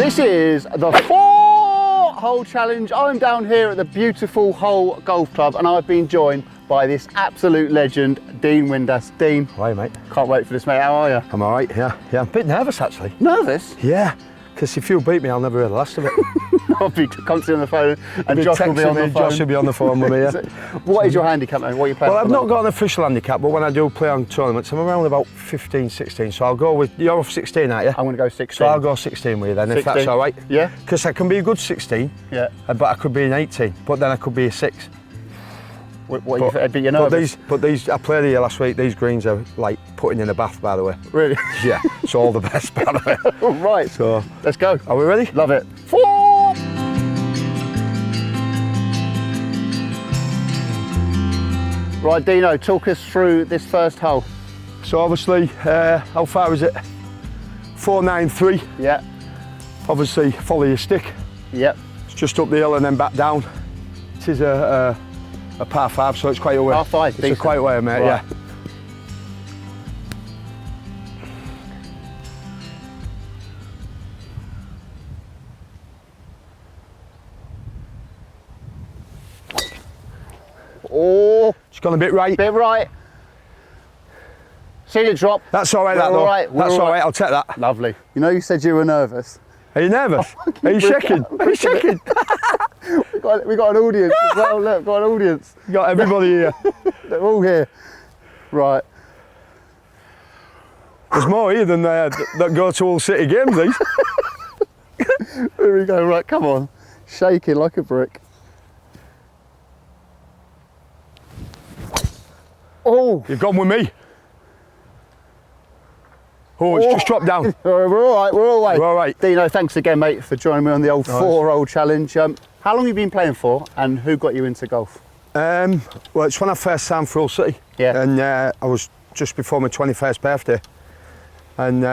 This is the 4-hole challenge. I'm down here at the beautiful Hole Golf Club and I've been joined by this absolute legend, Dean Windass. Dean. Hi mate. Can't wait for this, mate. How are you? I'm all right, yeah. I'm a bit nervous actually. Nervous? Yeah, because if you beat me, I'll never hear the last of it. I'll be constantly on the phone and Josh will be on the phone. Josh will be on the phone with me, yeah. What is your handicap, man? What are you playing? Well, I've not got an official handicap, but when I do play on tournaments, I'm around about 15, 16. So I'll go with, you're off 16, aren't you? I'm going to go 16. So I'll go 16 with you then, 16. If that's all right. Yeah. Because I can be a good 16, yeah, but I could be an 18, but then I could be a 6. But you're nervous? But these, I played here last week, these greens are like putting in a bath, by the way. Really? Yeah, it's all the best, by the way. All right, so let's go. Are we ready? Love it. 4! Right, Dino, talk us through this first hole. So obviously, how far is it? 493. Yeah. Obviously, follow your stick. Yep. It's just up the hill and then back down. It is a par 5, so it's quite a way. Par 5, it's decent. a quite a way, mate, right. Yeah. Oh, it's gone a bit right. Bit right. See the drop. That's all right, We're that though. All right. That's all right, I'll take that. Lovely. You know you said you were nervous. Are you nervous? Are you shaking? Are you shaking? we got an audience as well, look, got an audience. You got everybody here. They're all here. Right. There's more here than that go to all city games, these. Here we go, right, come on. Shaking like a brick. Oh! You've gone with me. Oh, it's just dropped down. We're all right, we're all right. We're all right. Dino, thanks again, mate, for joining me on the old 4-hole challenge. How long have you been playing for and who got you into golf? Well, it's when I first signed for Hull City. Yeah. And I was just before my 21st birthday. And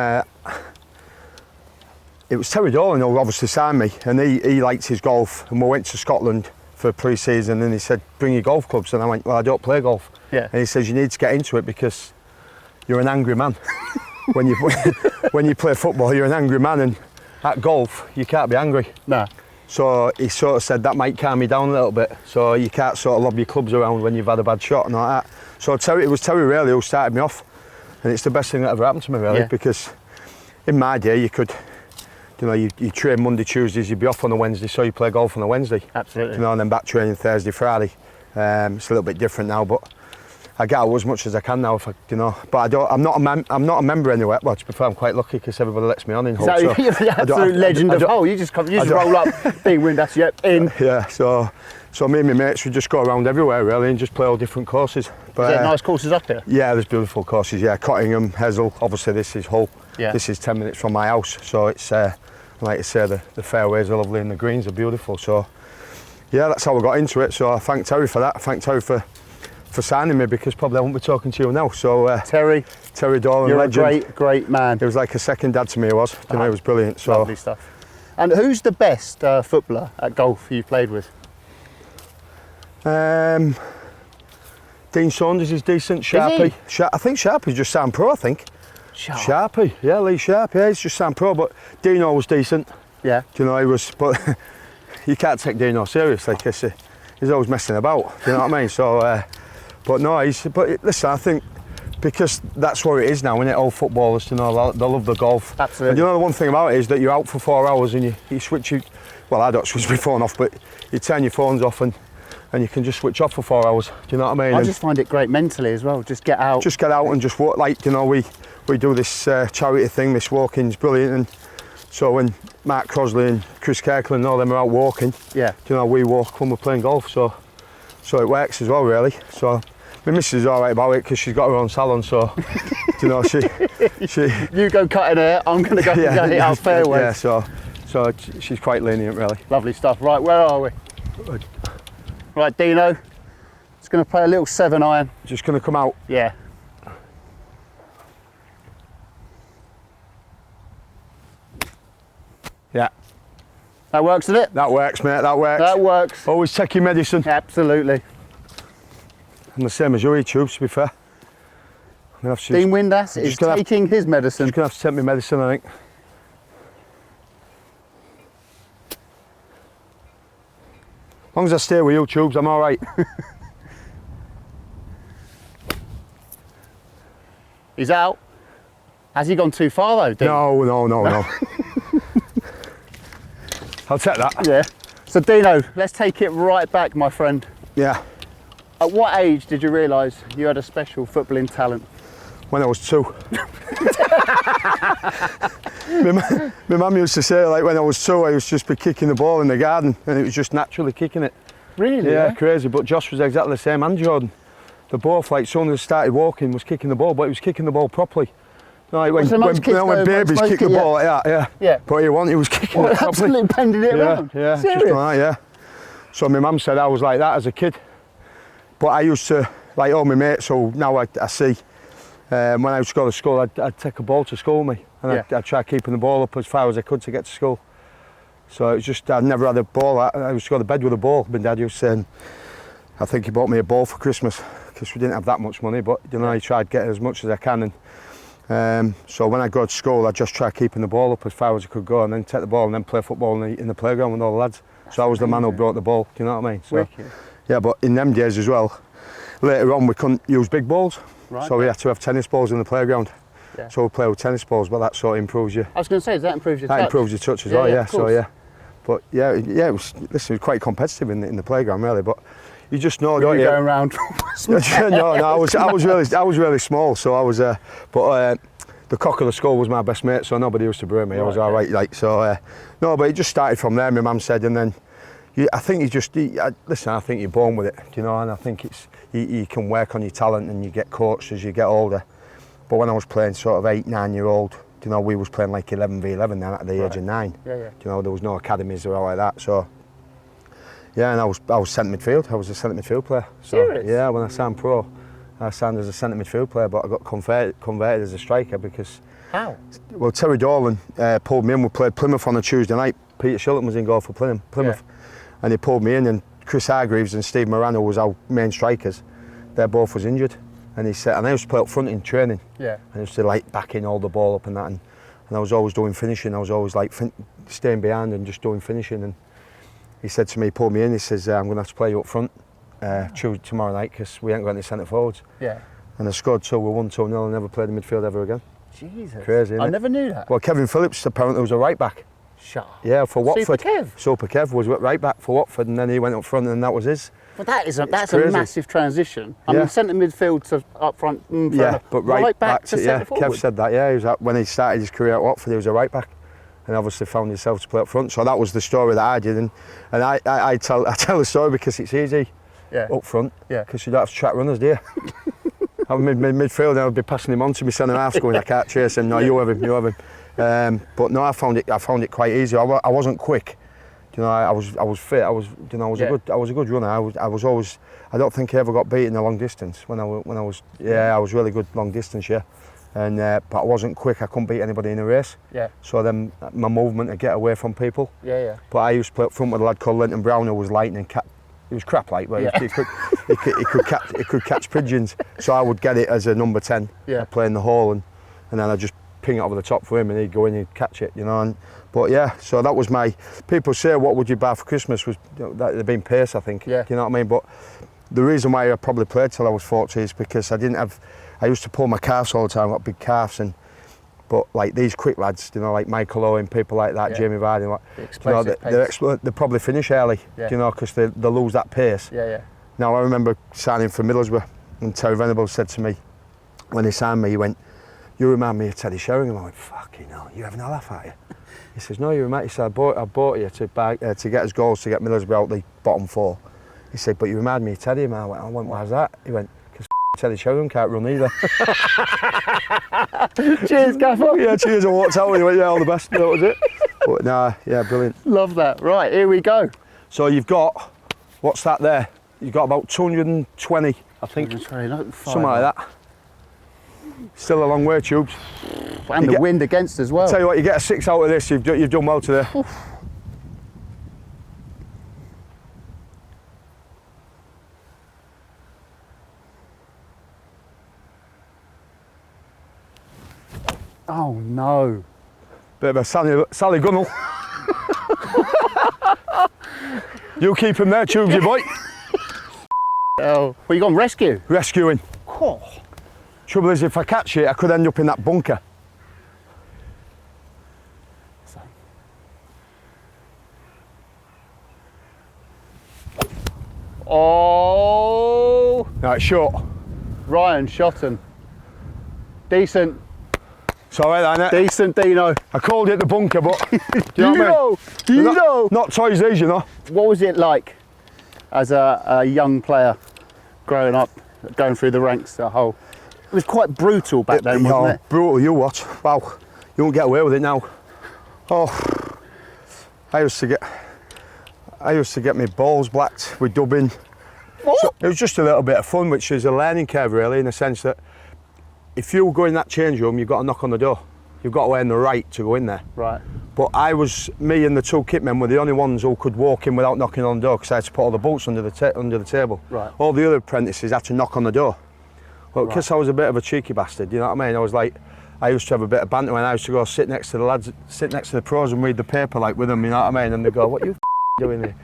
it was Terry Dolan who obviously signed me, and he liked his golf, and we went to Scotland for pre-season, and he said, bring your golf clubs, and I went, well, I don't play golf. Yeah. And he says, you need to get into it because you're an angry man. when you play football, you're an angry man, and at golf, you can't be angry. No. So he sort of said that might calm me down a little bit, so you can't sort of lob your clubs around when you've had a bad shot and all that. So it was Terry really who started me off, and it's the best thing that ever happened to me really, because in my day you could, you know, you train Monday, Tuesdays, you'd be off on a Wednesday, so you play golf on a Wednesday. Absolutely. You know, and then back training Thursday, Friday. It's a little bit different now, but I get out as much as I can now, if I, you know. But I'm not a member anywhere. Well, to be fair, I'm quite lucky because everybody lets me on in Hull. So you're the absolute legend of Hull. You just roll up, Dean Windass, yep, in. Yeah. So me and my mates, we just go around everywhere really and just play all different courses. But, is there nice courses up here? Yeah, there's beautiful courses. Yeah, Cottingham, Hessel. Obviously, this is Hull. Yeah. This is 10 minutes from my house, so it's like I say, the fairways are lovely and the greens are beautiful. So yeah, that's how I got into it. So I thank Terry for that. I thank Terry for signing me, because probably I won't be talking to you now. So Terry Dolan, you're legend. a great man. It was like a second dad to me. It was. You know, it was brilliant. So lovely stuff. And who's the best footballer at golf you've played with? Dean Saunders is decent. Sharpie. I think Sharpie's just signed pro. I think. Sharpie. Yeah, Lee Sharp. Yeah, he's just signed pro. But Dino was decent. Yeah. Do you know, he was. But you can't take Dino seriously because he's always messing about. Do you know what I mean? So. But no, but listen, I think because that's what it is now, isn't it? All footballers, you know, they love the golf. Absolutely. And you know, the one thing about it is that you're out for 4 hours and you switch well, I don't switch my phone off, but you turn your phones off and you can just switch off for 4 hours. Do you know what I mean? I just find it great mentally as well. Just get out. Just get out and just walk. Like, you know, we do this charity thing, this walking's brilliant. And so when Mark Crosley and Chris Kirkland and all them are out walking, yeah, you know, we walk when we're playing golf. So it works as well, really. So my missus is all right about it because she's got her own salon. So you know, she you go cutting hair, I'm going to go hit out fairways. Yeah, so she's quite lenient, really. Lovely stuff. Right, where are we? Right, Dino. It's going to play a little 7-iron. Just going to come out. Yeah. Yeah. That works, doesn't it? That works, mate. That works. That works. Always take your medicine. Absolutely. I'm the same as you, tubes, to be fair. Dean Windass is taking his medicine. Just going to have to take my medicine, I think. As long as I stay with you, Tubes, I'm all right. He's out. Has he gone too far though, Dean? No. I'll take that. Yeah. So Dino, let's take it right back, my friend. Yeah. At what age did you realise you had a special footballing talent? When I was 2. My mum used to say, like, when I was 2, I used to just be kicking the ball in the garden, and it was just naturally kicking it. Really? Yeah, crazy. But Josh was exactly the same, and Jordan. They both, like, as soon as they started walking, was kicking the ball, but he was kicking the ball properly. Like when babies kick the ball like that, yeah. But he was kicking it properly. Absolutely bending it around. Yeah, Serious? just like that, yeah. So my mum said I was like that as a kid. But I used to, like all my mates, so now I see, when I used to go to school, I'd take a ball to school with me, and I'd try keeping the ball up as far as I could to get to school. So it was just, I never had a ball. I used to go to bed with a ball. My dad used to say, I think he bought me a ball for Christmas, because we didn't have that much money, but you know, I tried getting as much as I can. And so when I go to school, I just try keeping the ball up as far as I could go, and then take the ball and then play football in the playground with all the lads. So I was the man who brought the ball, do you know what I mean? So, yeah, but in them days as well, later on we couldn't use big balls, so we had to have tennis balls in the playground. Yeah. So we play with tennis balls, but that sort of improves you. I was going to say, does that improve your touch? That improves your touch as well, yeah. So yeah, but yeah, it was. Listen, it was quite competitive in the playground, really. But you just know, don't you? Going around. No, I was really small, so I was. But the cock of the skull was my best mate, so nobody used to bring me. I was all right, like so. No, but it just started from there. My mum said, and then. I think listen, I think you're born with it, you know, and I think it's you can work on your talent and you get coached as you get older. But when I was playing sort of 8, 9 year old, you know, we was playing like 11v11 then at the age of 9. Yeah. You know, there was no academies or all like that. So yeah, and I was centre midfield. I was a centre midfield player. So, serious? Yeah, when I signed pro, I signed as a centre midfield player, but I got converted as a striker because. How? Well, Terry Dolan pulled me in. We played Plymouth on a Tuesday night. Peter Shilton was in goal for Plymouth. Yeah. And he pulled me in, and Chris Hargreaves and Steve Morano was our main strikers. They both was injured, and he said, and I used to play up front in training. Yeah. And I used to like backing all the ball up and that, and I was always doing finishing. I was always like staying behind and just doing finishing. And he said to me, he pulled me in. He says, "I'm going to have to play you up front tomorrow night because we ain't got any centre forwards." Yeah. And I scored 2, we won 2-0, and never played in midfield ever again. Jesus. Crazy. Isn't I it? Never knew that. Well, Kevin Phillips apparently was a right back. Yeah, for Watford. Super Kev was right back for Watford, and then he went up front, and that was his. But that's a massive transition. I mean, centre midfield to up front. Yeah, but right back to centre forward. Kev said that. Yeah, he was when he started his career at Watford, he was a right back, and obviously found himself to play up front. So that was the story that I did, and I tell the story because it's easy. Yeah. Up front. Yeah. Because you don't have to track runners, do you? I'm midfield, I would be passing him on to me centre half, going, I can't chase him. No, you have him. But no, I found it quite easy. I wasn't quick, you know. I was fit. I was a good runner. I was always. I don't think I ever got beat in the long distance when I was. Yeah, I was really good long distance. Yeah, and but I wasn't quick. I couldn't beat anybody in a race. Yeah. So then my movement to get away from people. Yeah. But I used to play up front with a lad called Linton Brown who was lightning. He was crap like, but he could catch pigeons. So I would get it as a number 10. Yeah. I'd play in the hole and then I'd just ping it over the top for him and he'd go in and catch it, you know. But yeah, so that was my. People say, what would you buy for Christmas? Was that they'd been pace, I think. Yeah. Do you know what I mean? But the reason why I probably played till I was 40 is because I used to pull my calves all the time. I got big calves but like these quick lads, you know, like Michael Owen, people like that, Jamie Vardy, like, they probably finish early, you know, because they lose that pace. Yeah. Now I remember signing for Middlesbrough, and Terry Venables said to me, when he signed me, he went, "You remind me of Teddy Sheringham." I went, "Fucking hell, you having a laugh at you?" He says, "No, you remind." He said, "I bought you to get us goals to get Middlesbrough out the bottom 4." He said, "But you remind me of Teddy." And I went, "Why's that?" He went, "Because Teddy Sheringham can't run either." Cheers, Gaffer. Yeah, cheers. I walked out and he went, "Yeah, all the best." That was it. But nah, yeah, brilliant. Love that. Right, here we go. So you've got, what's that there? You've got about 220, I think. 220, something like that. Still a long way, Tubes. And the wind against as well. Tell you what, you get a 6 out of this, you've done well today. Oh no. Bit of a Sally Gunnell. You keep him there, Tubesy boy. Oh, well, you gone rescue? Rescuing. Oh. Trouble is, if I catch it, I could end up in that bunker. Oh. Right, short. Ryan Shotton. Decent. It's all right, isn't it? Decent, Dino. I called it the bunker, but do you know what I mean? Dino. Not toys these, you know. What was it like as a young player growing up, going through the ranks at Hull? It was quite brutal back then, wasn't it? Brutal, you what? Wow, you won't get away with it now. Oh, I used to get my balls blacked with dubbing. So it was just a little bit of fun, which is a learning curve really, in the sense that if you go in that change room, you've got to knock on the door. You've got to earn the right to go in there. Right. But me and the two kit men were the only ones who could walk in without knocking on the door, because I had to put all the boots under the table. Right. All the other apprentices had to knock on the door. Well, because I was a bit of a cheeky bastard, you know what I mean? I used to have a bit of banter when I used to go sit next to the lads, sit next to the pros and read the paper like with them, you know what I mean? And they go, "What are you doing here?"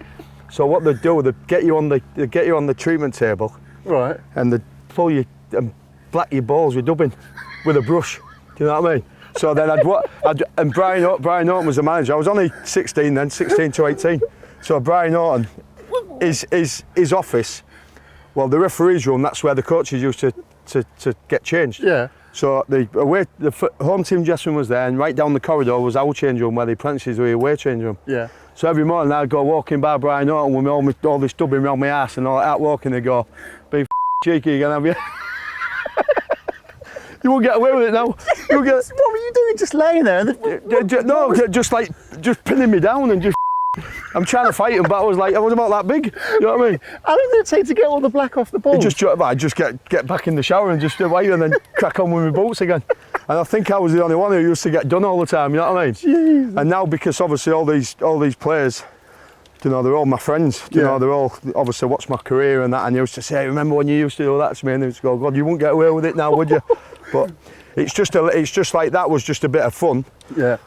So what they do, they get you on the treatment table, right? And they pull you and black your balls with dubbing with a brush. Do you know what I mean? So then and Brian Norton was the manager. I was only 16 then, 16 to 18. So Brian Norton, his office, well, the referee's room, that's where the coaches used to get changed. Yeah. So the home team dressing room was there, and right down the corridor was our change room where the apprentices were away change room. Yeah. So every morning I'd go walking by Brian Norton with all this dubbing around my ass and all that, walking, they'd go, "Be cheeky again, have you?" You won't get away with it now. What were you doing, just laying there? No, just pinning me down and just. I'm trying to fight him, but I was about that big. You know what I mean? How long did it take to get all the black off the balls? I just get back in the shower and just away and then crack on with my boots again. And I think I was the only one who used to get done all the time. You know what I mean? Jeez. And now, because obviously all these players, you know, they're all my friends. You know, they're all obviously watch my career and that. And they used to say, "Remember when you used to do that to me?" And they used to go, "God, you wouldn't get away with it now, would you?" But it's just like that was just a bit of fun. Yeah.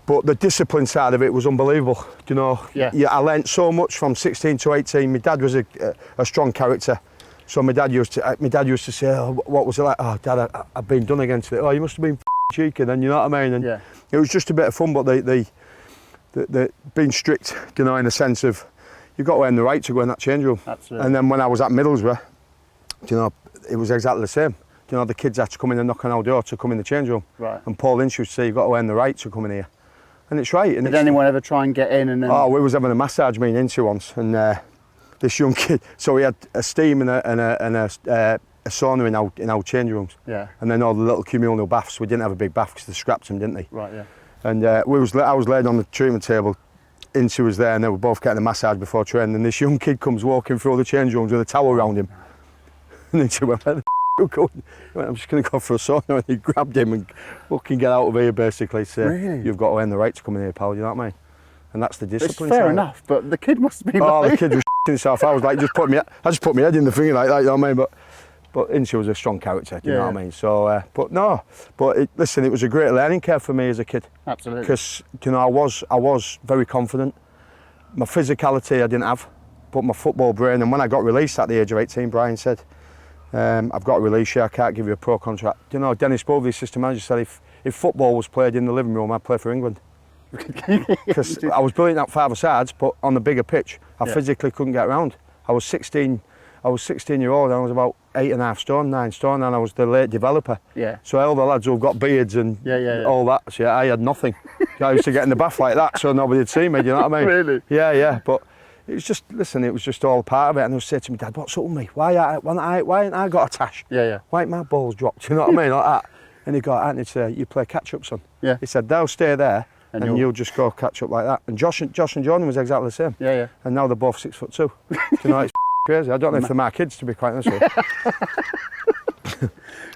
But the discipline side of it was unbelievable. You know, I learnt so much from 16 to 18. My dad was a strong character, so my dad used to say, "Oh, what was it like?" "Oh, Dad, I've been done again today." "Oh, you must have been cheeky then," you know what I mean? And it was just a bit of fun. But the being strict, you know, in the sense of you've got to earn the right to go in that change room. Absolutely. And then when I was at Middlesbrough, you know, it was exactly the same. You know, the kids had to come in and knock on our door to come in the change room. Right. And Paul Lynch used to say, "You've got to earn the right to come in here." And it's right. And did anyone ever try and get in? And then... Oh, we was having a massage me into once, and this young kid. So we had a steam and a sauna in our change rooms. Yeah. And then all the little communal baths. We didn't have a big bath because they scrapped them, didn't they? Right. Yeah. And I was laid on the treatment table. Ince was there, and they were both getting a massage before training. And this young kid comes walking through all the change rooms with a towel around him. And then she went, "Where the you going?" He went, "I'm just going to go for a sauna." And he grabbed him and fucking get out of here, basically. So really? You've got to earn the right to come in here, pal. You know what I mean? And that's the discipline. It's fair enough, but the kid must be. Oh, the kid was himself. I was like, I just put my head in the thing like that. You know what I mean? But Ince was a strong character. Do you know what I mean? So, listen, it was a great learning curve for me as a kid. Absolutely. Because you know, I was very confident. My physicality I didn't have, but my football brain. And when I got released at the age of 18, Brian said, "I've got to release you. I can't give you a pro contract." You know, Dennis Bovey, the assistant manager, said if football was played in the living room, I'd play for England. Because I was brilliant at five-a-sides, but on the bigger pitch, I physically couldn't get around. I was 16 year old, and I was about 8.5 stone, 9 stone, and I was the late developer. Yeah. So all the lads who've got beards and all that, so I had nothing. I used to get in the bath like that, so nobody'd see me. Do you know what I mean? Really? Yeah. But it was just, listen, it was just all part of it. And I was saying to my dad, "What's up with me? Why ain't I got a tash? Why ain't my balls dropped?" You know what I mean? Like that. And he got, "Anthony, said, you play catch up, son." Yeah. He said, "They'll stay there and you'll just go catch up like that." And Josh and Jordan was exactly the same. Yeah. And now they're both 6'2". Do you know, it's crazy. I don't know if they're my kids, to be quite honest with you.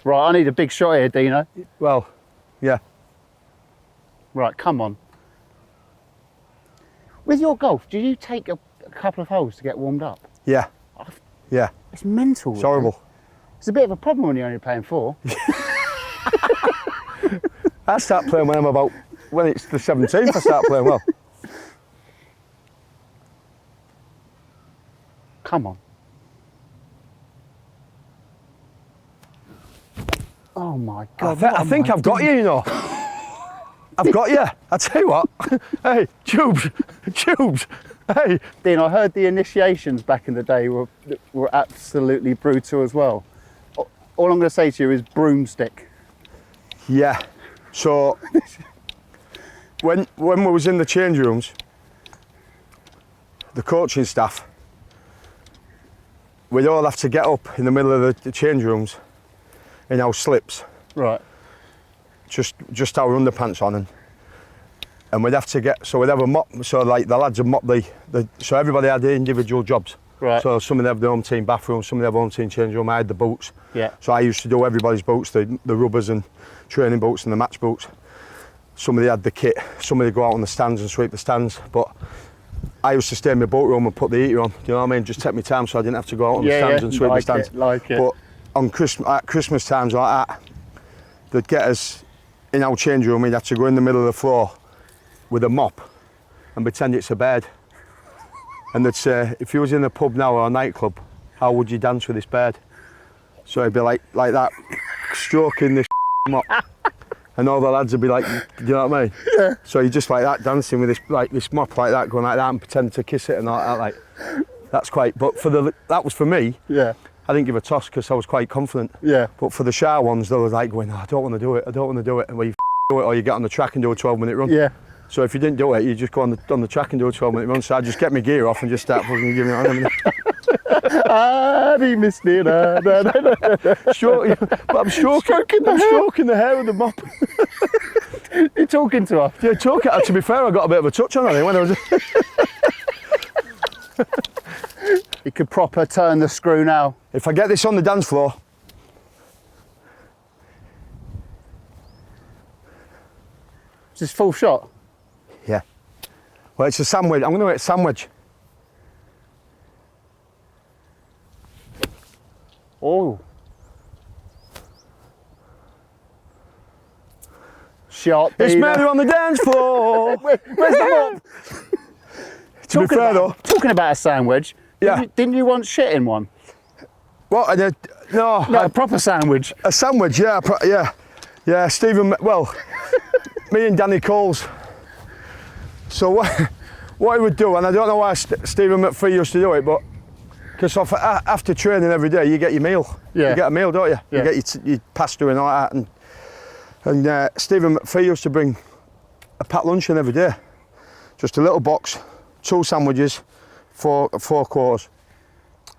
Right, I need a big shot here, Dino. Well, yeah. Right, come on. With your golf, do you take a couple of holes to get warmed up? Yeah. Yeah. It's mental. It's horrible. It's a bit of a problem when you're only playing 4. I start playing when it's the 17th, I start playing well. come on. Oh my God. I think I've got you, you know. I've got you. I tell you what. Hey, Tubes. Hey. Dean, I heard the initiations back in the day were absolutely brutal as well. All I'm going to say to you is broomstick. Yeah. So when we was in the change rooms, the coaching staff, we'd all have to get up in the middle of the change rooms in our slips. Right. Just our underpants on, and we'd have to we'd have a mop, so like the lads would mop so everybody had their individual jobs. Right. So some of them have their home team bathroom, some of them have home team change room. I had the boots. Yeah. So I used to do everybody's boots, the rubbers and training boots and the match boots. Somebody had the kit, somebody would go out on the stands and sweep the stands, but I used to stay in my boat room and put the heater on, do you know what I mean? Just take my time so I didn't have to go out on the stands and sweep the stands. Like it. But on at Christmas times like that, they'd get us in our change room, we'd have to go in the middle of the floor with a mop and pretend it's a bed. And they'd say, if you was in a pub now or a nightclub, how would you dance with this bed? So it'd be like that, stroking this mop. And all the lads would be like, do you know what I mean? Yeah. So you just like that, dancing with this mop like that, going like that and pretend to kiss it and all that, like, that's quite, but that was for me. Yeah. I didn't give a toss because I was quite confident. Yeah. But for the shy ones, they were like going, oh, I don't want to do it. And well, you do it, or you get on the track and do a 12-minute run. Yeah. So if you didn't do it, you just go on the track and do a 12-minute run. So I just get my gear off and just start fucking giving it on. He missed it. But I'm stroking the hair with the mop. You're talking to her? Yeah, to be fair, I got a bit of a touch on it when I was. You could proper turn the screw now. If I get this on the dance floor. Is this full shot? Yeah. Well, it's a sandwich. I'm going to hit a sandwich. Oh. Shot. It's murder on the dance floor. Where's the mop? To be fair though. Talking about a sandwich. Yeah. Didn't you want shit in one? What? No, a proper sandwich. A sandwich, yeah, yeah. Stephen, well, me and Danny Coles. So what he would do, and I don't know why Stephen McPhee used to do it, but because after training every day, you get your meal. Yeah. You get a meal, don't you? Yeah. You get your pasta and all that, and Stephen McPhee used to bring a packed lunch in every day, just a little box, 2 sandwiches, 4 quarters.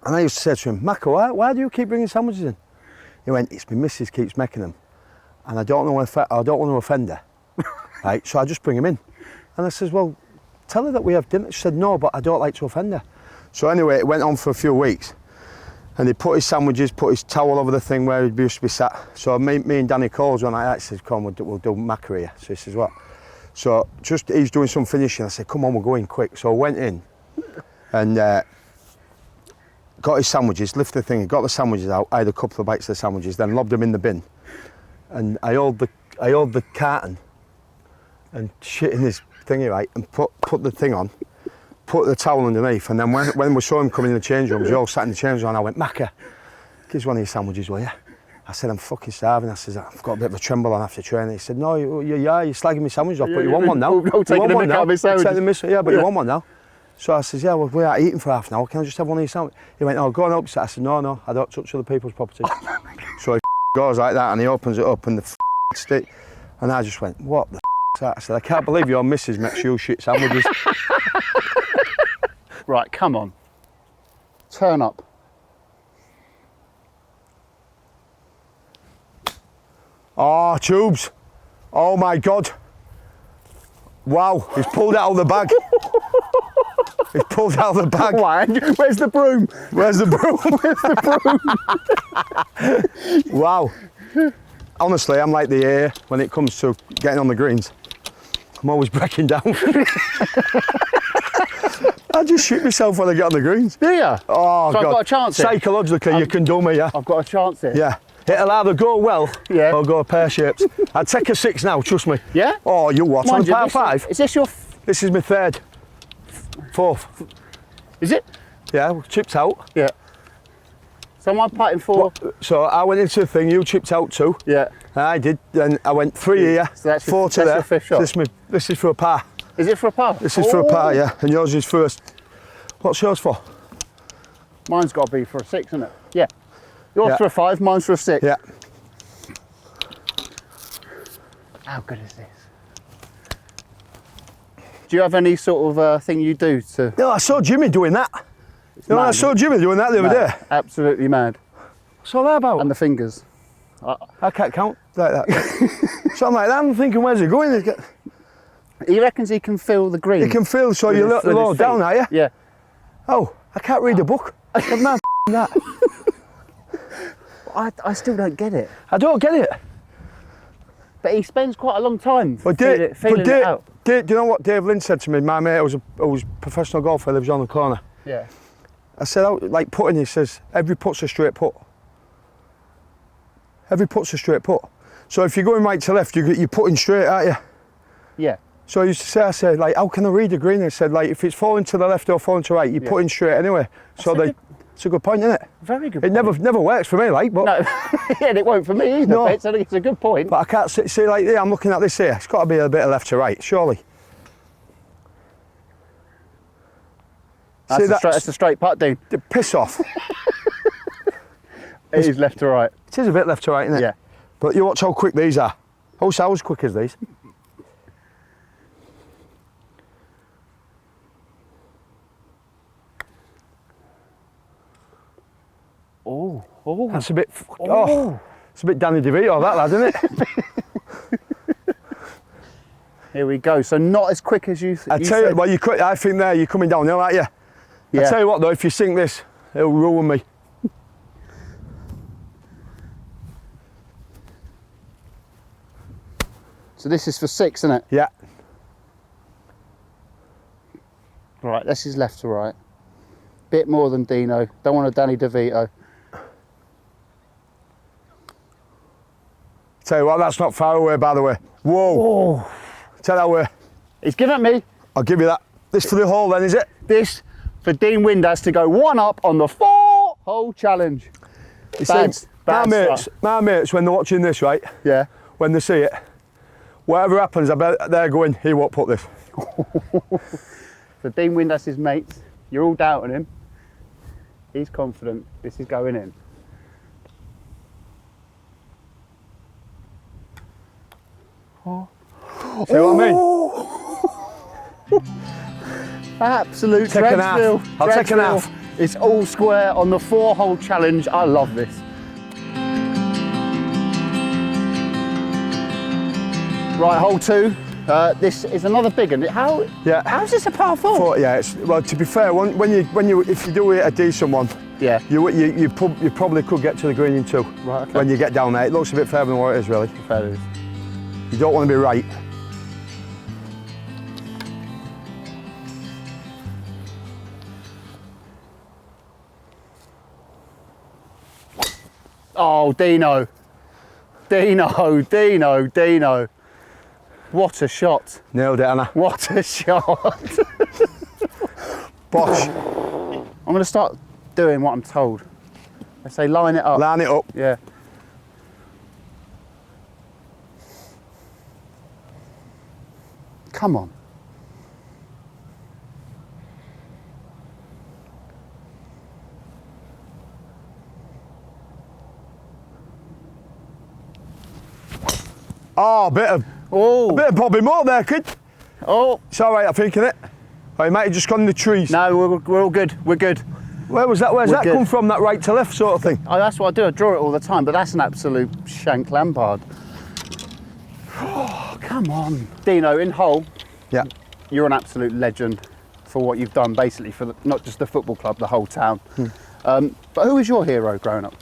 And I used to say to him, Macca, why do you keep bringing sandwiches in? He went, it's my missus keeps making them, and I don't want to offend her, right? So I just bring them in. And I says, well, tell her that we have dinner. She said, no, but I don't like to offend her. So anyway, it went on for a few weeks, and he put his sandwiches, put his towel over the thing where he used to be sat. So me and Danny Coles went like that. He says, come on, we'll do Macca here. So he says, what? So he's doing some finishing. I said, come on, we're going quick. So I went in and got his sandwiches, lifted the thing, got the sandwiches out. I had a couple of bites of the sandwiches, then lobbed them in the bin. And I held the carton and shit in his thingy, right, and put the thing on, put the towel underneath, and then when we saw him coming in the change rooms, we all sat in the change room, and I went, Macca, give us one of your sandwiches, will you? I said, I'm fucking starving. I said, I've got a bit of a tremble on after training. He said, no, you're slagging me sandwiches off, but you want one now. No, taking the mick out of my sandwiches. Yeah, but you want one now. So I said, yeah, well, we're out eating for half an hour. Can I just have one of your sandwiches? He went, oh, go and open it. I said, no, I don't touch other people's property. So he goes like that, and he opens it up, and the stick. And I just went, what the is that? I said, I can't believe your missus makes you shit sandwiches. Right, come on. Turn up. Oh, Tubes. Oh my God. Wow, he's pulled it out of the bag. He's pulled out of the bag. Why? Where's the broom? Where's the broom? Where's the broom? Wow. Honestly, I'm like the air when it comes to getting on the greens. I'm always breaking down. I just shoot myself when I get on the greens. Do you? Oh, so God. I've got a chance here? Psychologically, you can do me, yeah. I've got a chance here. Yeah. It'll either go well or go pear-shaped. I'd take a 6 now, trust me. Yeah? Oh, you what? Mind on par 5? Is this your... This is my 3rd. 4th. Is it? Yeah, chipped out. Yeah. So am I putting 4? So I went into the thing, you chipped out 2. Yeah. I did, then I went 3 here, so that's 4 to there. Your 5th shot. This is for a par. Is it for a par? This is for a par, yeah, and yours is first. What's yours for? Mine's got to be for a 6, isn't it? Yeah. Yours for a 5, mine's for a 6. Yeah. How good is this? Do you have any sort of thing you do to... No, I saw Jimmy doing that. No, I saw Jimmy doing that the other day. Absolutely mad. What's all that about? And the fingers. I can't count like that. Something like that. I'm thinking, where's he going? He reckons he can feel the green. He can feel, so you're low down, are you? Yeah. Oh, I can't read a book. I'm not that. I still don't get it. I don't get it. But he spends quite a long time feeling it out. Do you know what Dave Lynn said to me? My mate was a professional golfer, lives on the corner. Yeah. I said, like putting, he says, every putt's a straight putt. Every putt's a straight putt. So if you're going right to left, you're putting straight, aren't you? Yeah. So I used to say, I said, like, how can I read the green? I said, like, if it's falling to the left or falling to right, you're putting straight anyway. So it's a good point, isn't it? Very good point. It never works for me, like, but... No, yeah, and it won't for me either, no. But it's a good point. But I can't see, like, yeah, I'm looking at this here. It's got to be a bit of left to right, surely. That's a straight putt, Dean. Piss off. It is left to right. It is a bit left to right, isn't it? Yeah. But you watch how quick these are. How as quick as these. Oh. That's a bit... Oh. It's a bit Danny DeVito, that lad, isn't it? Here we go. So not as quick as you I tell you, well, I think there you're coming downhill, aren't you? Yeah. I tell you what though, if you sink this, it'll ruin me. So this is for 6, isn't it? Yeah. Right, this is left to right. Bit more than Dino. Don't want a Danny DeVito. Tell you what, that's not far away, by the way. Whoa. Oh. Tell that way. He's given me. I'll give you that. This for the hole then, is it? This for Dean Windass to go 1 up on the 4-hole challenge. My mates, when they're watching this, right? Yeah. When they see it, whatever happens, I bet they're going, he won't put this. So Dean Windass's mates, you're all doubting him. He's confident this is going in. Oh. See what I mean? Absolute take an half. I'll take an half. It's all square on the 4-hole challenge. I love this. Right, hole 2. This is another big one. How's this a par 4? Yeah, well, to be fair, if you do it a decent one, yeah, you probably could get to the green in 2. Right, okay. When you get down there. It looks a bit further than what it is, really. Fair it is. You don't want to be right. Oh, Dino. What a shot. Nailed it, Anna. What a shot. Bosh. I'm going to start doing what I'm told. I say line it up. Line it up. Yeah. Come on. Oh, a bit of Bobby Moore there, kid. Oh. It's all right, I think, isn't it? Oh, you might have just gone in the trees. No, we're all good. We're good. Where's that come from, that right to left sort of thing? Oh, that's what I do. I draw it all the time, but that's an absolute shank Lampard. Oh, come on. Dino, in hole, yeah, you're an absolute legend for what you've done, basically, for not just the football club, the whole town. But who was your hero growing up?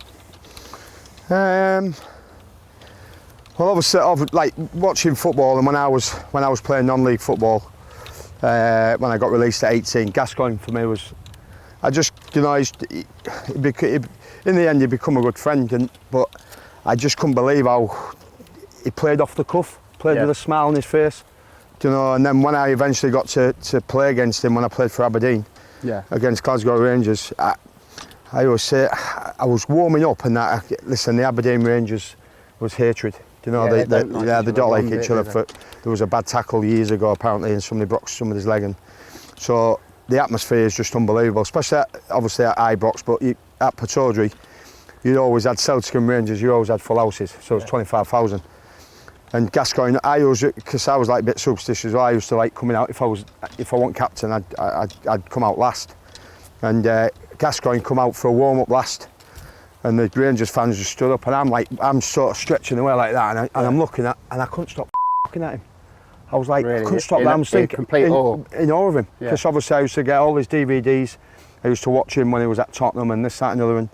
Well, obviously, like watching football, and when I was playing non-league football, when I got released at 18, Gascoigne for me was, I just, you know, in the end, he become a good friend, but I just couldn't believe how he played off the cuff, played with a smile on his face, you know. And then when I eventually got to play against him when I played for Aberdeen, against Glasgow Rangers, I always say, I was warming up and that, listen, the Aberdeen Rangers was hatred. Do you know, they don't like each other. There was a bad tackle years ago apparently and somebody broke somebody's leg. And so the atmosphere is just unbelievable, especially obviously at Ibrox, but at Pataudry, you always had Celtic and Rangers, you always had full houses, so it was 25,000. And Gascoigne, because I was like a bit superstitious, I used to like coming out, if I wasn't captain, I'd come out last. And Gascoigne come out for a warm-up last, and the Rangers fans just stood up, and I'm sort of stretching away like that, and I'm looking at, and I couldn't stop looking at him. I was like, I couldn't stop that. I was thinking, in awe of him, because obviously I used to get all his DVDs. I used to watch him when he was at Tottenham and this, that, and the other. And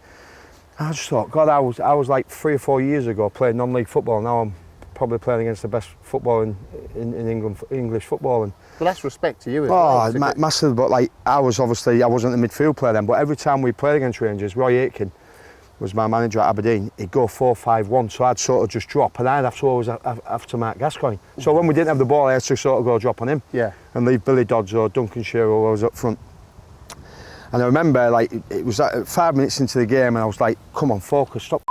I just thought, God, I was like 3 or 4 years ago playing non-league football. Now I'm probably playing against the best football in England, English football. And well, that's respect to you as well. Oh, massive. But like I wasn't the midfield player then. But every time we played against Rangers, Roy Aitken was my manager at Aberdeen. He'd go 4-5-1, so I'd sort of just drop, and I'd have to always have to mark Gascoigne. So when we didn't have the ball, I had to sort of go drop on him. And leave Billy Dodds or Duncan Shearer who was up front. And I remember, like, it was 5 minutes into the game, and I was like, "Come on, focus, stop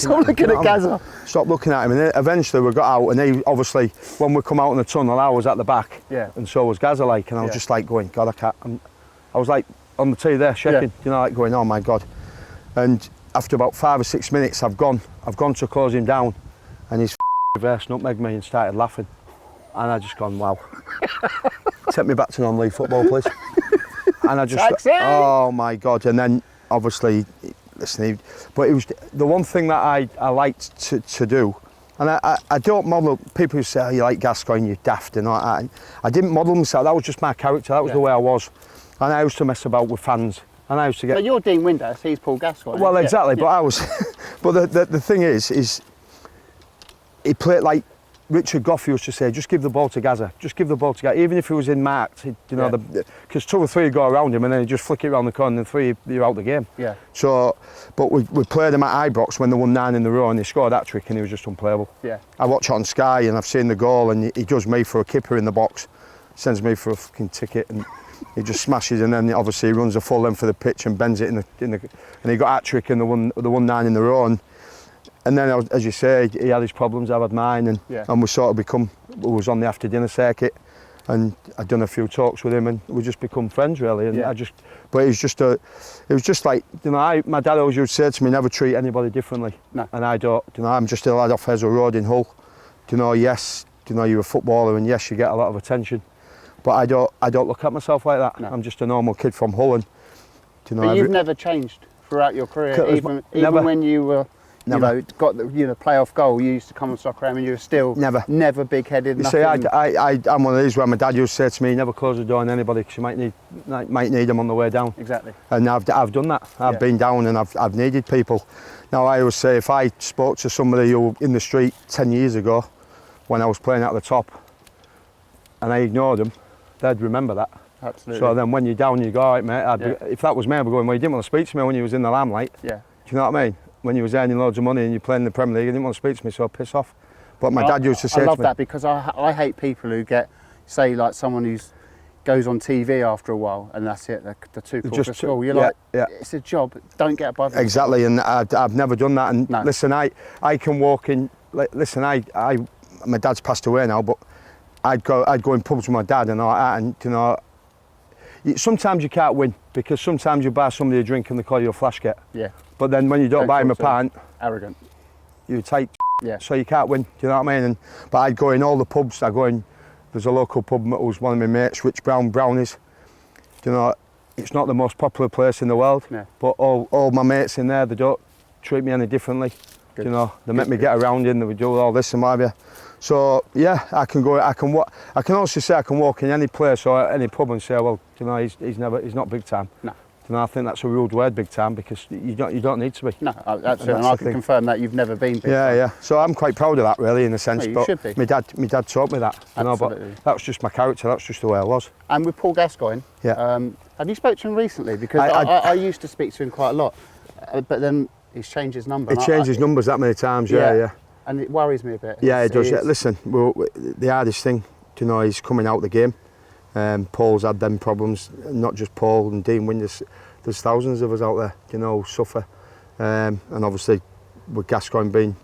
looking at Gazza. Stop looking at him." And then eventually we got out, and he obviously, when we come out in the tunnel, I was at the back, and so was Gazza, like, and I was just like going, God, I can't. I was like on the tee there, shaking, you know, like going, oh my God. And after about 5 or 6 minutes, I've gone to close him down, and he's reversed nutmeg me and started laughing, and I just gone, wow. Take me back to non-league football, please. And I just, oh my God. And then obviously, listen, but it was the one thing that I liked to do, and I don't model, people who say, oh, you like Gascoigne, you're daft and all that. I didn't model myself, that was just my character, that was the way I was. And I used to mess about with fans. And I used to get. But you're Dean Windass, he's Paul Gascoigne. Well, exactly, but I was, but the thing is he played like, Richard Goff used to say, just give the ball to Gazza, just give the ball to Gazza, even if he was in marked, you know, because 2 or 3 go around him and then he just flick it around the corner and 3 you're out the game. So, but we played him at Ibrox when they won 9 in a row and he scored that trick and he was just unplayable. I watch it on Sky and I've seen the goal and he does me for a kipper in the box, sends me for a fucking ticket and he just smashes and then obviously he runs the full length of the pitch and bends it in the and he got hat trick and they won 9 in a row. And then, as you say, he had his problems, I've had mine, and we sort of we was on the after dinner circuit, and I'd done a few talks with him, and we just become friends really. And but it was just like, you know, my dad always used to say to me, never treat anybody differently. And I don't, you know, I'm just a lad off Hezzo Road in Hull. You know, yes, you know, you're a footballer, and yes, you get a lot of attention, but I don't look at myself like that. I'm just a normal kid from Hull, and you know. But you've never changed throughout your career, even when you were. Never. You know, got the playoff goal. You used to come on Soccer Am and you were still never big-headed. You see, I'm one of these where my dad used to say to me, never close the door on anybody because you might need them on the way down. Exactly. And I've done that. I've been down and I've needed people. Now I always say if I spoke to somebody who in the street 10 years ago when I was playing at the top and I ignored them, they'd remember that. Absolutely. So then when you're down, you go, all right, mate. If that was me, I'd be going, well, you didn't want to speak to me when you was in the limelight. Do you know what I mean? When you was earning loads of money and you're playing in the Premier League, you didn't want to speak to me, so piss off. But my dad used to say to me... I love that because I hate people who get, say, like someone who goes on TV after a while and that's it, they're too cool for school. You're like, it's a job, don't get above it. Exactly, and I've never done that. And listen, I can walk in... Listen, my dad's passed away now, but I'd go in pubs with my dad and all that, and, you know... Sometimes you can't win because sometimes you buy somebody a drink and they call you a flash get. But then when you don't buy him a pint, arrogant. You take. So you can't win. Do you know what I mean? But I'd go in all the pubs. There's a local pub that was one of my mates, Rich Brownies. Do you know, it's not the most popular place in the world, but all my mates in there, they don't treat me any differently. Good. You know, they make me get around in. They would do all this and what have you. So yeah, I can also say I can walk in any place or any pub and say, well, you know, he's not big time. You know, I think that's a rude word, big time, because you don't need to be. No, absolutely. And I can confirm that you've never been big time. Yeah. So I'm quite proud of that, really, in a sense. Well, you should be. My dad taught me that. You know, but that was just my character. That's just the way I was. And with Paul Gascoigne, have you spoken to him recently? Because I used to speak to him quite a lot, but then he's changed his number. He changed his numbers that many times. Yeah. And it worries me a bit. Yeah, it does. Listen, the hardest thing, you know, is coming out the game. Paul's had them problems, not just Paul and Dean Windass. There's thousands of us out there, you know, suffer. And obviously, with Gascoigne being,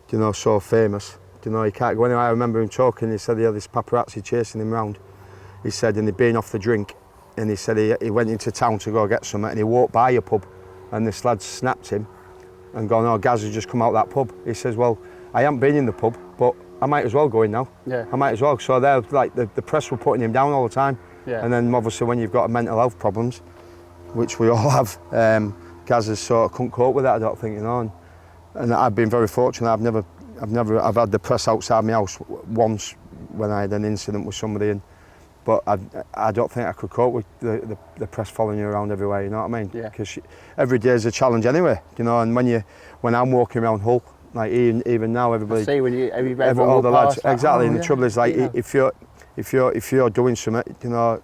you know, so famous, you know, he can't go anywhere. I remember him talking, he said he had this paparazzi chasing him round. He said, and he'd been off the drink, and he said he went into town to go get something, and he walked by a pub, and this lad snapped him and gone, oh, Gazza's just come out that pub. He says, well, I haven't been in the pub, but I might as well go in now. Yeah. I might as well. So they're like, the press were putting him down all the time. Yeah. And then obviously when you've got mental health problems, which we all have, Gazza's sort of couldn't cope with that, I don't think, you know. And I've been very fortunate. I've had the press outside my house once when I had an incident with somebody, but I don't think I could cope with the press following you around everywhere, you know what I mean? Yeah. Because every day is a challenge anyway, you know. And when I'm walking around Hull, like even now, everybody, see when all the lads, like, exactly. oh, and the trouble is, like, yeah. if you're doing something, you know,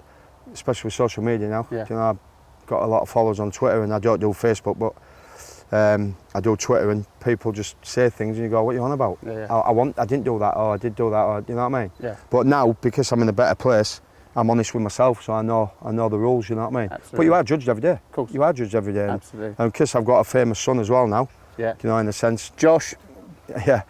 especially with social media now, yeah. you know, I've got a lot of followers on Twitter, and I don't do Facebook, but I do Twitter, and people just say things, and you go, "What are you on about?" Yeah. I didn't do that, or I did do that, or you know what I mean? Yeah. But now, because I'm in a better place, I'm honest with myself, so I know the rules. You know what I mean? Absolutely. But you are judged every day. Of course. You are judged every day. Absolutely. And because I've got a famous son as well now. Yeah. You know, in a sense. Josh. Yeah.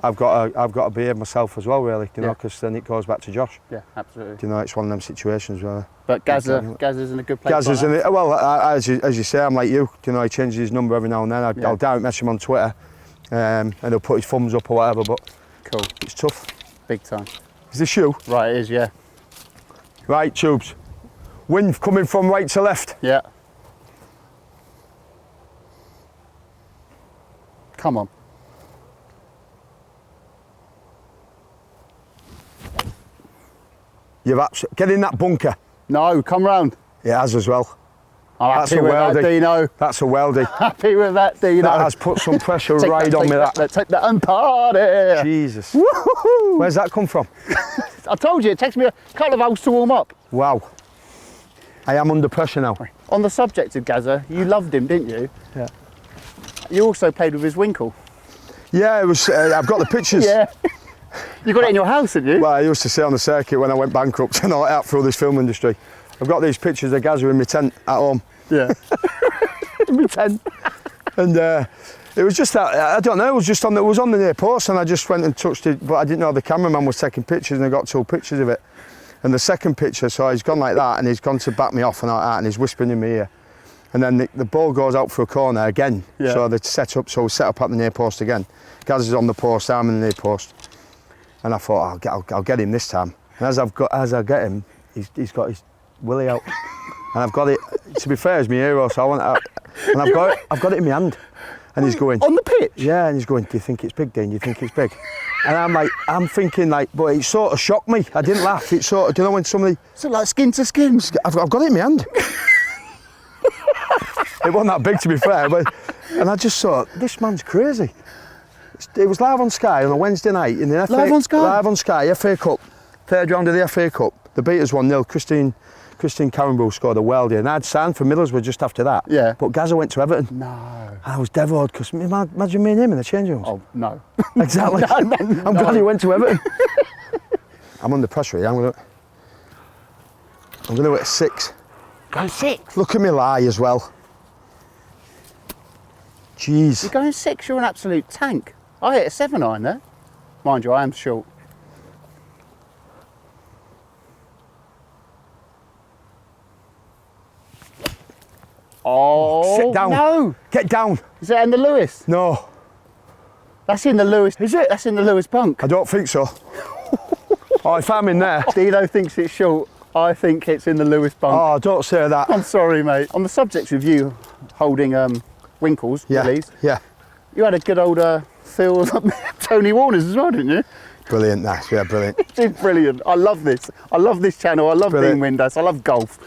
I've got to behave myself as well, really. You know, because then it goes back to Josh. Yeah, absolutely. You know, it's one of them situations where. But Gazza's in a good place. Gazza's in it. Well, as you say, I'm like you. You know, he changes his number every now and then. I'll direct message him on Twitter, and he'll put his thumbs up or whatever. But cool. It's tough. Big time. Is this you? Right, it is. Yeah. Right, Tubes. Wind coming from right to left. Yeah. Come on. Get in that bunker. No, come round. It has as well. I'm That's happy a with weldie. that, Dino. That's a weldie. Happy with that, Dino. That has put some pressure right on me. Let's take that and party. Jesus. Woo-hoo-hoo. Where's that come from? I told you, it takes me a couple of hours to warm up. Wow. I am under pressure now. On the subject of Gazza, you loved him, didn't you? Yeah. You also played with his winkle. Yeah, it was. I've got the pictures. Yeah. You got it in your house, didn't you? Well, I used to say on the circuit when I went bankrupt and all that through this film industry. I've got these pictures of Gazza in my tent at home. Yeah. In my tent. And it was just that, I don't know, it was on the near post, and I just went and touched it, but I didn't know the cameraman was taking pictures, and I got 2 pictures of it. And the second picture, so he's gone like that, and he's gone to back me off and all that, and he's whispering in my ear. And then the ball goes out for a corner again. Yeah. So we set up at the near post again. Gazza's on the post, I'm in the near post. And I thought, I'll get him this time. And as I get him, he's got his willy out. And I've got it, to be fair, he's my hero, so I want out. And I've got it in my hand. And he's going, on the pitch? Yeah, and he's going, do you think it's big, Dean? Do you think it's big? And I'm thinking, but it sort of shocked me. I didn't laugh. It sort of, do you know when somebody... So like skin to skin? I've got it in my hand. It wasn't that big, to be fair, and I just thought, this man's crazy. It was live on Sky on a Wednesday night in the FA. Live on Sky? Live on Sky, FA Cup. Third round of the FA Cup. The beat us 1-0. Christine Carambeau scored a weldy, and I'd signed for Middlesbrough just after that. Yeah. But Gazza went to Everton. No. And I was devoured, because imagine me and him in the changing rooms. Oh, no. Exactly. I'm glad he went to Everton. I'm under pressure here. I'm going to hit a 6. Go 6. Look at me lie as well. Jeez. You're going 6, you're an absolute tank. I hit a 7-iron there. Mind you, I am short. Oh, Sit down. No. Get down. Is that in the Lewis? No. That's in the Lewis. Is it? That's in the Lewis bunk. I don't think so. Oh, if I'm in there. Dino thinks it's short. I think it's in the Lewis bunk. Oh, don't say that. I'm sorry, mate. On the subject of you holding winkles, willies, Yeah. you had a good old feel Tony Warner's as well, didn't you? Brilliant, nice. Yeah, brilliant. It's brilliant. I love this. I love this channel. I love Brilliant. Dean Windass. I love golf.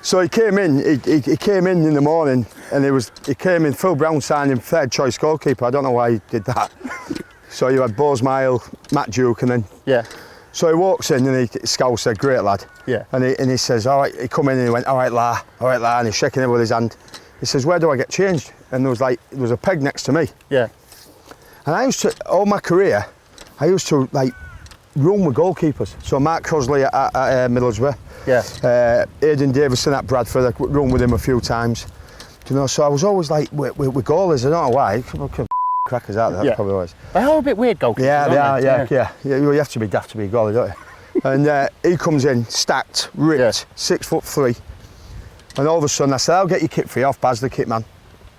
So he came in. He came in the morning, and he came in. Phil Brown signed him third choice goalkeeper. I don't know why he did that. So you had Bose Mile, Matt Duke, and then Yeah. So he walks in, and Scouse said, "Great lad." Yeah. And he says, "All right." He come in and he went, "All right, La, and he's shaking it with his hand. He says, "Where do I get changed?" And there was a peg next to me. Yeah. And I used to, all my career, I used to room with goalkeepers. So Mark Crosley at Middlesbrough. Yeah. Aidan Davison at Bradford. I room with him a few times. You know, so I was always like with goalies. I don't know why. Crackers out there. That's probably always. They are a bit weird goalkeepers. Yeah, they are. Yeah. You have to be daft to be a goalie, don't you? And he comes in stacked, ripped, 6'3", and all of a sudden I said, "I'll get your kit for you off Baz, the kit man."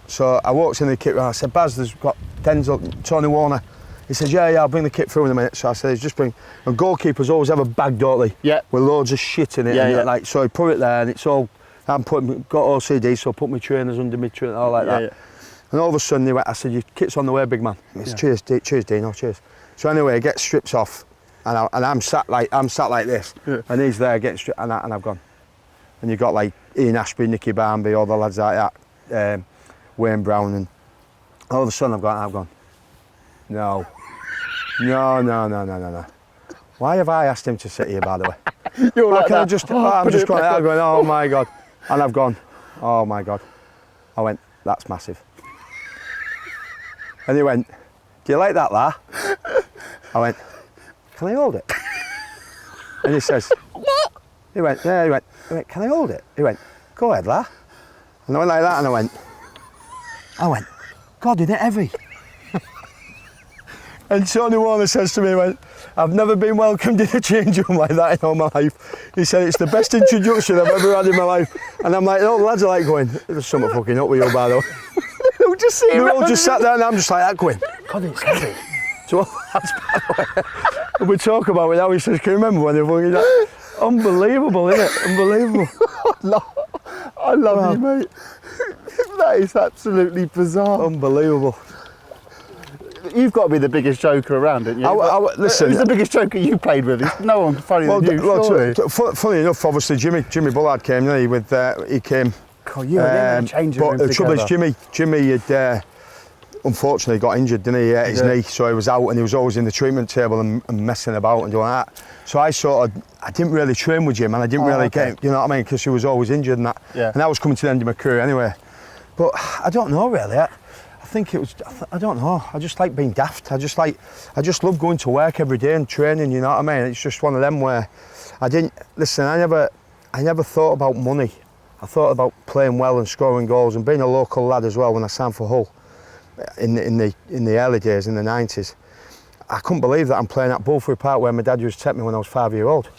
So I walked in the kit room. I said, "Baz, there's got Denzel, Tony Warner." He says, yeah, I'll bring the kit through in a minute. So I said, just bring. And goalkeepers always have a bag, don't they? Yeah. With loads of shit in it. And like, so he put it there, and it's all. Got OCD, so I put my trainers under my trainers, all like that. And all of a sudden, he went, I said, your kit's on the way, big man. He said, cheers, Dino, cheers. So anyway, he gets strips off, and I'm sat like this, and he's there getting stripped, and I've gone. And you've got like Ian Ashby, Nicky Barmby, all the lads like that, Wayne Brown, and all of a sudden I've gone. No. Why have I asked him to sit here, by the way? You're like that. I'm just going, oh my God. And I've gone, oh my God. I went, that's massive. And he went, do you like that, La? I went, can I hold it? And he says, what? He went, can I hold it? He went, go ahead, La. And I went like that, and I went, God, isn't it heavy? And Tony Warner says to me, he went, I've never been welcomed in a change room like that in all my life. He said, it's the best introduction I've ever had in my life. And I'm like, oh, the lads are like going, there's something fucking up with you, by the way. They're all just sat there, and I'm just like that going, God, it's heavy. So that's by the way. And we talk about it now, he says, can you remember when they were fucking that? Unbelievable, isn't it? Unbelievable. I love you, mate. That is absolutely bizarre. Unbelievable. You've got to be the biggest joker around, don't you? Listen, who's the biggest joker you played with? There's no one funnier than you, surely. Funny enough, obviously, Jimmy Bullard came, didn't he? He came. God, you and him in the changing room But the trouble is, Jimmy had unfortunately got injured, didn't he? His knee, so he was out, and he was always in the treatment table and messing about and doing that. So I didn't really train with Jim, and I didn't really get him, you know what I mean? Because he was always injured and that. Yeah. And I was coming to the end of my career anyway. But I don't know really. I think it was, I don't know, I just like being daft. I just love going to work every day and training, you know what I mean? It's just one of them where I never thought about money. I thought about playing well and scoring goals and being a local lad as well when I signed for Hull in the early days, in the 90s. I couldn't believe that I'm playing at FOOOORE Park where my dad used to take me when I was 5-year-old.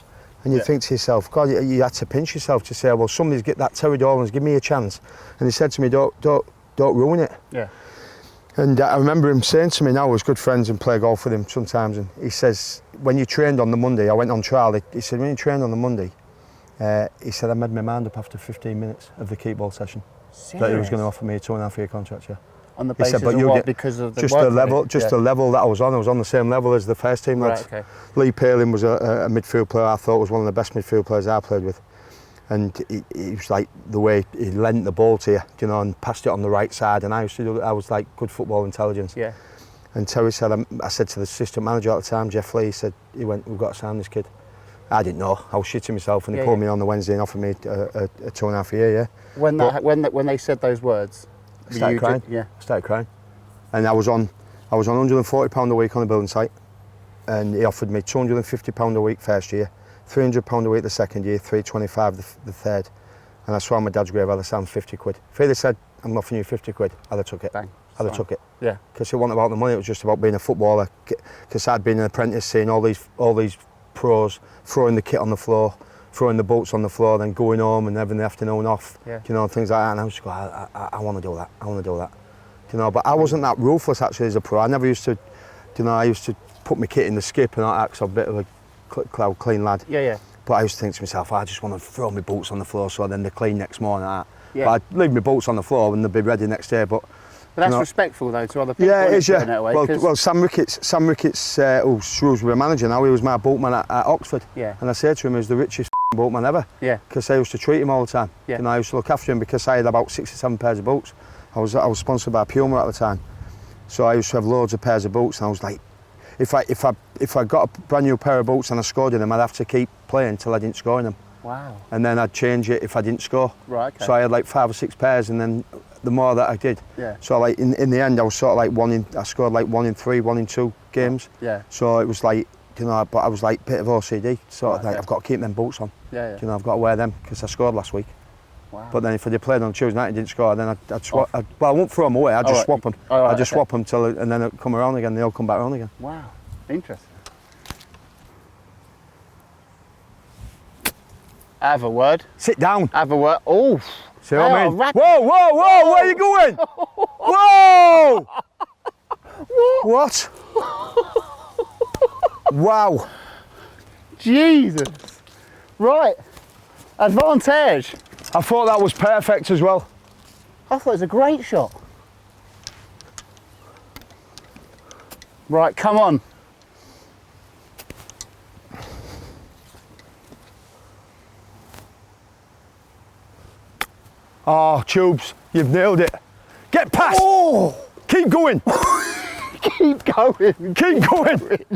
And you think to yourself, God, you had to pinch yourself to say, well, somebody's get that Terry Dolan's, give me a chance. And he said to me, don't ruin it. Yeah. And I remember him saying to me, now we're good friends and play golf with him sometimes, and he says, when you trained on the Monday, I went on trial, he said, when you trained on the Monday, he said, I made my mind up after 15 minutes of the keep ball session. Serious? That he was going to offer me a 2.5-year contract, yeah. On the basis of what? Because of the just the level, the level that I was on the same level as the first team lads. Right, okay. Lee Palin was a midfield player I thought was one of the best midfield players I played with. And he was like the way he lent the ball to you, you know, and passed it on the right side. And I was like good football intelligence. Yeah. And Terry said, I said to the assistant manager at the time, Jeff Lee, he went, we've got to sign this kid. I didn't know. I was shitting myself, and he called me on the Wednesday and offered me a 2.5 year. Yeah. When they said those words, I started crying. I started crying. And I was on £140 a week on the building site, and he offered me £250 a week first year. £300 a week the second year, £325 the third. And I swore on my dad's grave, I'd have signed 50 quid. If he'd have said, I'm offering you 50 quid, I'd have took it. Bang. I'd have took it. Yeah. Because it wasn't about the money, it was just about being a footballer. Because I'd been an apprentice, seeing all these pros throwing the kit on the floor, throwing the boots on the floor, then going home and having the afternoon off, you know, things like that. And I was just going, I want to do that, I want to do that. You know, but I wasn't that ruthless actually as a pro. I never used to, you know, I used to put my kit in the skip and all that, because I'm a bit of a clean lad. Yeah, yeah. But I used to think to myself, I just want to throw my boots on the floor so then they're clean next morning. Like that. Yeah. But I'd leave my boots on the floor and they'd be ready next day. But that's respectful though to other people. Yeah, it is. Yeah. Well, Sam Ricketts, who's Shrewsbury manager now, he was my boatman at Oxford. Yeah. And I said to him, he was the richest boatman ever. Yeah. Because I used to treat him all the time. Yeah. And I used to look after him because I had about 6 or 7 pairs of boots. I was sponsored by Puma at the time, so I used to have loads of pairs of boots, and I was like, if I got a brand new pair of boots and I scored in them, I'd have to keep playing till I didn't score in them. Wow. And then I'd change it if I didn't score. Right. Okay. So I had like 5 or 6 pairs, and then the more that I did. Yeah. So like in the end, I was sort of like I scored like 1 in 3, 1 in 2 games. Yeah. So it was like you know, but I was like a bit of OCD, sort of like, I've got to keep them boots on. Yeah. You know, I've got to wear them because I scored last week. Wow. But then if I played on Tuesday night and didn't score, then I'd swap. Well, I won't throw them away. I'd just swap them. I'd just swap them till, and then it'll come around again. They'll come back around again. Wow, interesting. Have a word. Sit down. Have a word. Oh. See what I mean? Whoa, whoa, whoa! Where are you going? Whoa! What? Wow. Jesus. Right. Advantage. I thought that was perfect as well. I thought it was a great shot. Right, come on. Oh, Tubes, you've nailed it. Get past. Oh. Keep going. Keep going. Keep going.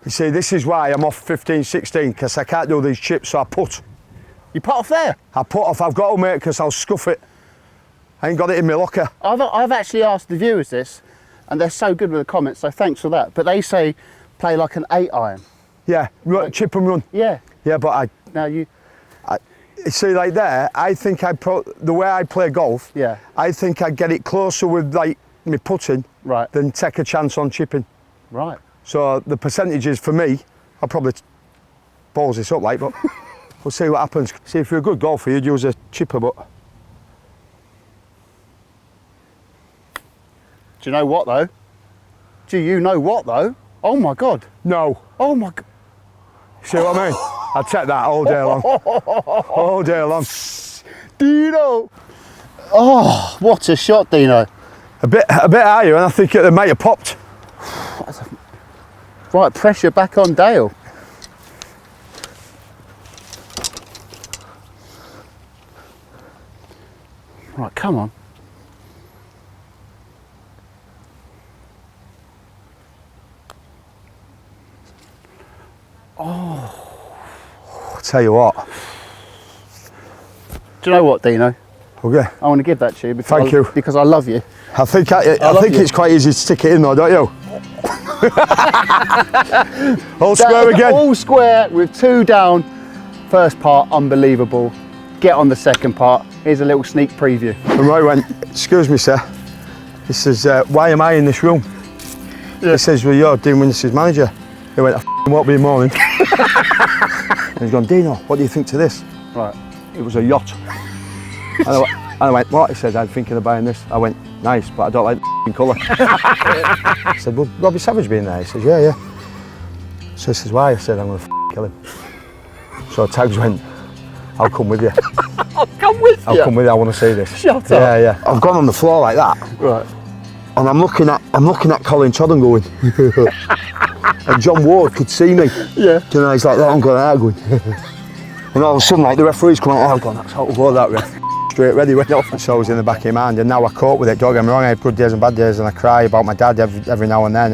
You see, this is why I'm off 15, 16, because I can't do these chips, so I put. You put off there? I put off. I've got to, mate, because I'll scuff it. I ain't got it in my locker. I've actually asked the viewers this, and they're so good with the comments, so thanks for that. But they say play like an 8-iron. Yeah, chip and run. Yeah. Yeah, but Now you see, like there, I think the way I play golf, yeah, I think I'd get it closer with like me putting, right, than take a chance on chipping. Right. So the percentages for me, I'll probably balls this up like, but we'll see what happens. See, if you're a good golfer, you'd use a chipper, but. Do you know what though? Do you know what though? Oh my God. No. Oh my God. See what I mean? I'd take that all day long. All day long. Dino. Oh, what a shot, Dino. A bit higher, and I think it might have popped. Right, pressure back on Dale. Right, come on. Oh. I'll tell you what. Do you know what, Dino? Okay. I want to give that to you because Thank you. Because I love you. I think it's quite easy to stick it in though, don't you? All square again. All square with 2 down. First part, unbelievable. Get on the second part. Here's a little sneak preview. And Roy went, excuse me, sir. This is why am I in this room? Yeah. He says, well, you're Dean Windass's manager. He went, I won't be in the morning. And he's gone, Dino, what do you think to this? Right. It was a yacht. And I went, what? He said, I'm thinking of buying this. I went, nice, but I don't like the colour. I said, well, Robbie Savage being there? He says, yeah. So he says, why? I said, I'm going to kill him. So Tags went, I'll come with you. I'll come with you? I'll come with you, I want to see this. Shut up. Yeah. I've gone on the floor like that. Right. And I'm looking at Colin Todden going, and John Ward could see me. Yeah. You know, he's like that, I'm going. And all of a sudden, like, the referee's coming out, I'm going, that's how to go, that ref. Straight ready, went off. So I was in the back of my mind, and now I cope with it. Don't get me wrong, I have good days and bad days, and I cry about my dad every now and then.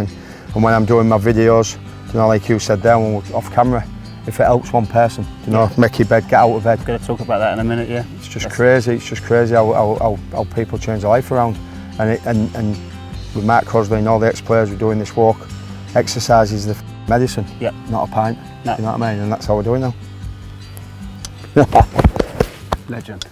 And when I'm doing my videos, you know, like you said there, when we're off camera, if it helps one person, you know, make your bed, get out of bed. We're going to talk about that in a minute, yeah. It's just crazy. It's just crazy how people change their life around. And with Mark Crosley and all the ex-players, we're doing this walk. Exercise is the medicine, not a pint. No. You know what I mean? And that's how we're doing now. Legend.